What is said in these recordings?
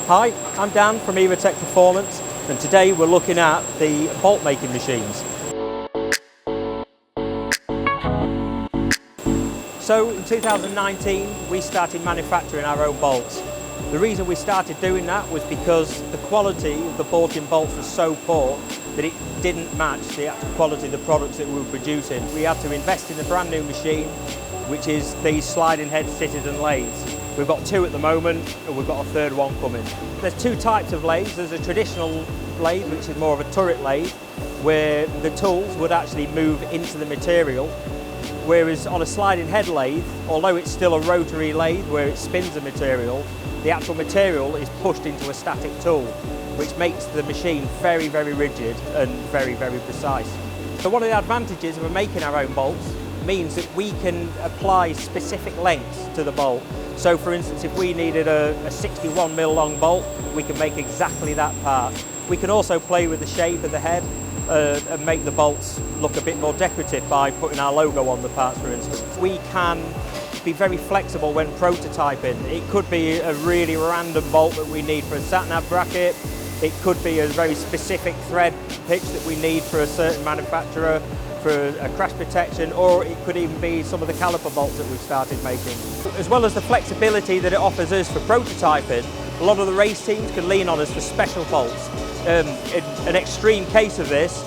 Hi, I'm Dan from Evotech Performance, and today we're looking at the bolt making machines. So in 2019 we started manufacturing our own bolts. The reason we started doing that was because the quality of the bolting bolts was so poor that it didn't match the actual quality of the products that we were producing. We had to invest in a brand new machine, which is these sliding head citizen lathes. We've got two at the moment, and we've got a third one coming. There's two types of lathes. There's a traditional lathe, which is more of a turret lathe, where the tools would actually move into the material. Whereas on a sliding head lathe, although it's still a rotary lathe where it spins the material, the actual material is pushed into a static tool, which makes the machine very, very rigid and very, very precise. So one of the advantages of making our own bolts means that we can apply specific lengths to the bolt. So for instance, if we needed a 61mm long bolt, we can make exactly that part. We can also play with the shape of the head and make the bolts look a bit more decorative by putting our logo on the parts, for instance. We can be very flexible when prototyping. It could be a really random bolt that we need for a sat-nav bracket. It could be a very specific thread pitch that we need for a certain manufacturer for a crash protection, or it could even be some of the caliper bolts that we've started making. As well as the flexibility that it offers us for prototyping, a lot of the race teams can lean on us for special bolts. An extreme case of this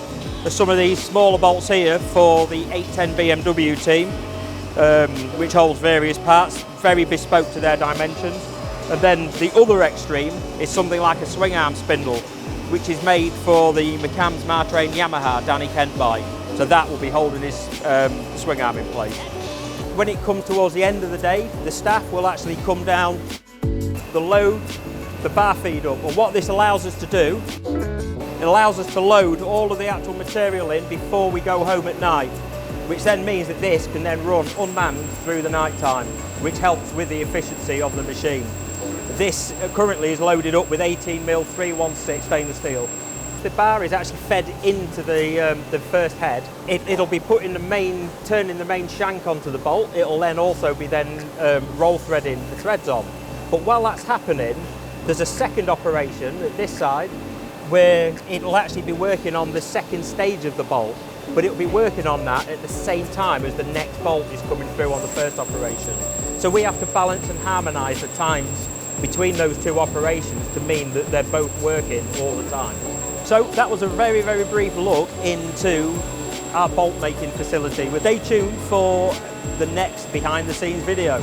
are some of these smaller bolts here for the 810 BMW team, which holds various parts, very bespoke to their dimensions. And then the other extreme is something like a Swingarm Spindle, which is made for the McAMS Martrain Yamaha Danny Kent bike. So that will be holding his swing arm in place. When it comes towards the end of the day, the staff will actually come down, the load, the bar feed up. And what this allows us to do, it allows us to load all of the actual material in before we go home at night, which then means that this can then run unmanned through the night time, which helps with the efficiency of the machine. This currently is loaded up with 18mm 316 stainless steel. The bar is actually fed into the first head. It'll be put in the main, turning the main shank onto the bolt. It'll then also be roll threading the threads on. But while that's happening, there's a second operation at this side where it'll actually be working on the second stage of the bolt, but it'll be working on that at the same time as the next bolt is coming through on the first operation. So we have to balance and harmonise the times between those two operations to mean that they're both working all the time. So that was a very, very brief look into our bolt making facility. Stay tuned for the next behind the scenes video.